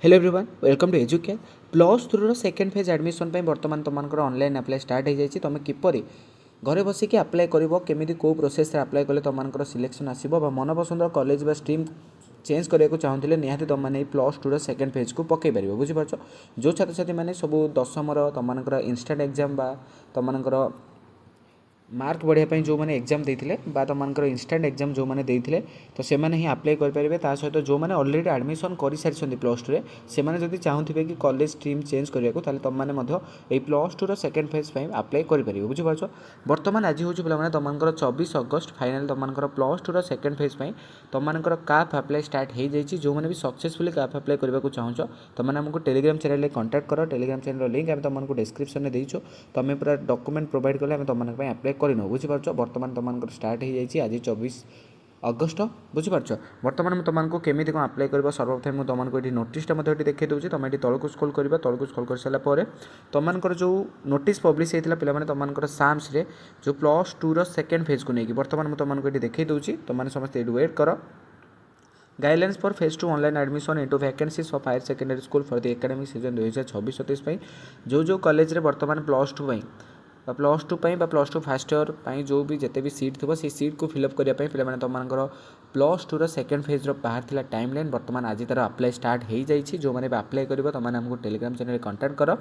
Hello everyone welcome to Educate Plus through second phase admission बर्तमान तुमको online apply start हो जाए तुम किपर घरे बसिक अप्लाई कर केमी कौ प्रोसेस अप्लाई कले तुम सिलेक्शन आसो मन पसंद कॉलेज स्ट्रीम चेंज करने चाहूँगे निहाती तुमने प्लस टू सेकेंड फेज को पकई पार बुझीपार जो छात्र छात्री मैंने सब दशमर तुम इंस्टाट एग्जाम तुमर मार्क बढ़ापी जो मैंने एग्जाम देते तुम इंस्टाट एग्जाम जो मैंने देते तो से ही अप्लाई करेंगे सहित जो मैंने अलरेडी एडमिशन कर सारी प्लस टू से जब चाहूबे कि कॉलेज स्ट्रीम चेंज करने को तुमने plus two second phase apply करेंगे बुझीपार बर्तमान आज हूँ पे तुम 24 अगस्त फाइनाल तुम प्लस टू सेकेंड फेज तुम काफ अप्लाई स्टार्ट हो जाए जो मैंने भी सक्सेसफुली काफ अप्लाई करने को चाहूँ तुमने आमको टेलीग्राम चैनल कंटाक्ट कर टेलीग्राम चैनल लिंक आम तुमको डिस्क्रिप्शन में देचु तुम पूरा डॉक्यूमेंट प्रोवाइड कले तुम अप्लाई कर बुझीपार बर्तमान तुम स्टार्ट हो जाए आज 24 अगस्त बुझीपार बर्तमान तुमको केमी कौन अप्लाई कर सर्वप्रथम मुझे तुमको ये नोटिसटा देखी दूसरी तुम ये तौक स्क्रॉल कर तौक स्क्रॉल कर सारापर तुमको जो नोटिस पब्लिश होता पे तुम साम्स जो प्लस टू सेकेंड फेज को लेकिन बर्तमान मुझे तुमको ये देखी दूसरी तुमने समस्त ये वेट कर guidelines for phase two online admission into vacancies of higher secondary school for the academic season 2026-27 जो कॉलेज बर्तमान plus two plus two plus two first year जो भी जिते भी सीट थी से सीट को फिलअप करने पे तुम प्लस टू सेकेंड फेज बाहर था टाइम लाइन बर्तमान आज तार अप्लाई स्टार्ट हो जाए जो मैंने अप्लाई कर तुमने आमको टेलीग्राम चैनल कंटाक्ट कर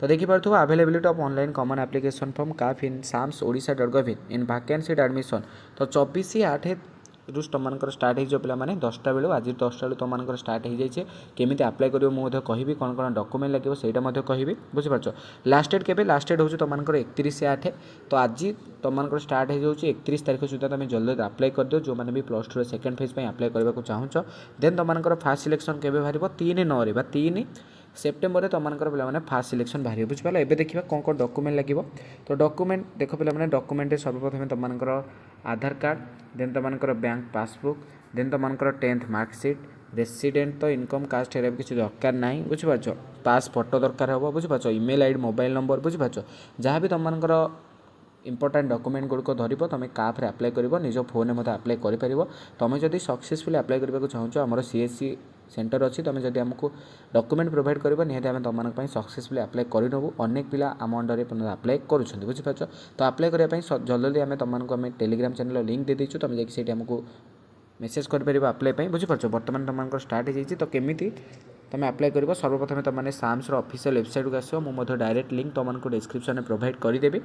तो देखिपु availability of online common application form CAF in SAMS Odisha dot gov in vacancy admission तो 24/8 रूस तुमको स्टार्ट हो पे 10टा बेलू आज 10टा तुमको स्टार्ट हो जाए केमी अप्लाई कर मुझे कहि कौन कौन डॉक्यूमेंट लगे सहीटा कहि बुझीपार लास्ट डेट के लास्ट डेट हूँ तुमको 31/8 तो आज तुमको स्टार्ट हो जाए 31 तारीख सुधा तुम जल्दी अप्लाई कर दियो जो मैंने भी plus two second phase apply करने को चाहूँ देन तुमको फास्ट सिलेक्शन के बाहर 3/9 3 सेप्टेम्बर तुमको पे फास्ट सिलेक्शन बाहर बुझीपार एवं देखा कौन कौन डॉक्यूमेंट लगे तो डॉक्यूमेंट देख पे डॉक्यूमेंट सर्वप्रथम तुमको आधार कार्ड देन तुमको बैंक पासबुक देन तुमको 10th मार्कसीट रेसिडेंट तो इनकम कास्ट एरिया किसी दरकार ना बुझीपार पास फोटो दरकार हे बुझीपार ईमेल आईडी मोबाइल नंबर बुझीपार जहाँ भी तुमको इंपोर्टाट डॉक्यूमेंट गुड़िक धरब तुम काफ्रे अप्लाई कर निज फोन में अप्लाई कर तुम जब सक्सेसफुली अप्लाई करने को चाहूँ आम सीएससी सेंटर अच्छी तुम जब आमको डॉक्यूमेंट प्रोवाइड कर निहती आम तुम सक्सेसफुली अप्लाई करनबू अनेक पिला आम अंडर अप्लाई करुँच बुझीपार तो अप्लाई करने जल्दी आम तुमको टेलीग्राम चैनल लिंक दे देचु तुम जाकि आमको मेसेज कर अप्लाई बुझीपार बर्तमान तुमको स्टार्ट हो जाए तो केमी तुम अप्लाई कर सर्वप्रथम तुमने साम्स ऑफिशियल वेबसाइट को आसो मुझे डायरेक्ट लिंक तुमको डिस्क्रिप्शन में प्रोवाइड करदेवी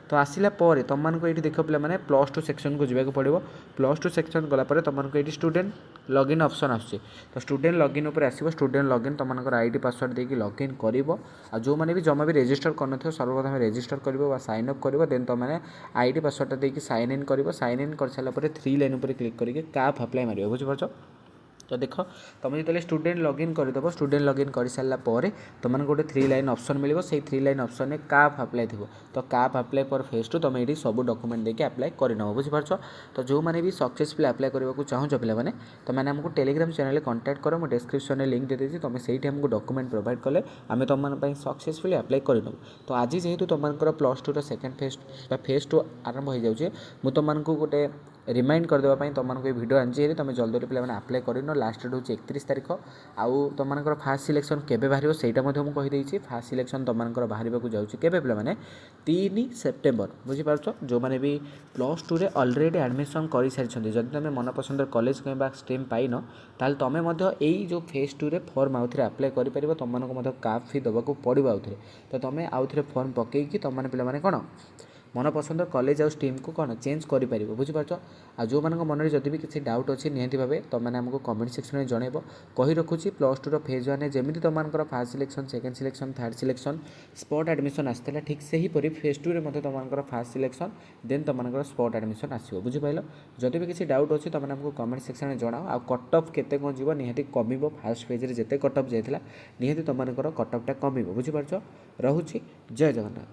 तो आसला तुमको ये देख पे प्लस टू सेक्शन को जावाक पड़ो प्लस टू सेक्शन गलापर तुमको ये स्टूडेंट लॉगिन ऑप्शन आसुच्छे तो स्टूडेंट लॉगिन उपर आसो स्टूडेंट लॉगिन तुमको आईडी पासवर्ड देकी लॉगिन कर जो मैंने भी जमा भी रजिस्टर कर सर्वप्रथम रजिस्टर कर साइन अप कर देन तुमने आईडी पासवर्ड देकी साइन इन कर साइन इन कर सारापर 3 लाइन पर क्लिक करके काफ अप्लाई मार बुझीपार तो देख तुम जो स्टूडेंट लॉगिन करदेव स्टूडेंट लॉगिन कर सारापर तुमको गोटे 3 लाइन ऑप्शन मिले से 3 लाइन ऑप्शन में काफ अप्लाई थी तो काफ अप्लाई फॉर फेज टू तुम ये सब डॉक्यूमेंट देके अप्लाई करनब बुझीपार तो जो मैंने भी सक्सेसफुली अप्लाई करने को चाहूँ पे तुमने आमको टेलीग्राम चैनल कंटाक्ट कर मुझे डिस्क्रिप्शन में लिंक दे देती तुम से आमको डॉक्यूमेंट प्रोवाइड कले आम तुम सक्सेसफुली अप्लाई करनब तो आज जेहेतु तुमको plus two second phase two आरंभ हो जाए मुझे तुमको गोटे रिमाइंड करदेवाई तुमको ये वीडियो आनी तुम जल्दी पे अप्लाई कर लास्ट डेट हूँ 31 तारीख आउ तुमको फास्ट सिलेक्शन केबे बाहर सहीटा मुझे फास्ट सिलेक्शन तुमको बाहर जाऊँगी पे 3 सेप्टेम्बर बुझीपार जो मैंने भी प्लस टू अलरेडी एडमिशन कर सारी जब तुम मन पसंद कॉलेज कहीं स्ट्रीम पाइन ताल तुम यही जो फेज टू फॉर्म आउ थे अप्लाई कर तुमको काफ फी देवाक पड़ो आउ थे तो तुम आउ थे फॉर्म पकईकि तुमने पे कौन मन पसंद कॉलेज आउ स्ट्रीम को कौन चेंज कर बुझीपार आ जो मान मन में जब भी किसी डाउट अच्छी निहती भाव तुमने आमको कमेंट सेक्शन में जनइब कही रखुच्छी प्लस टू फेज वन जमी तुमको first selection second selection third selection spot admission आसाला ठीक से ही परी फेज टू तुमको फास्ट सिलेक्शन देन तुमको स्पॉट एडमिशन आसो बुझीपार जब भी किसी डाउट अच्छी तुमने आमको कमेंट सेक्शन में जनाओ आ कट ऑफ केते कौन जीव निहती कम फास्ट फेज जिते कट ऑफ जाइला निहती तुमको कट ऑफटा कम बुझीपार रहुची जय जगन्नाथ।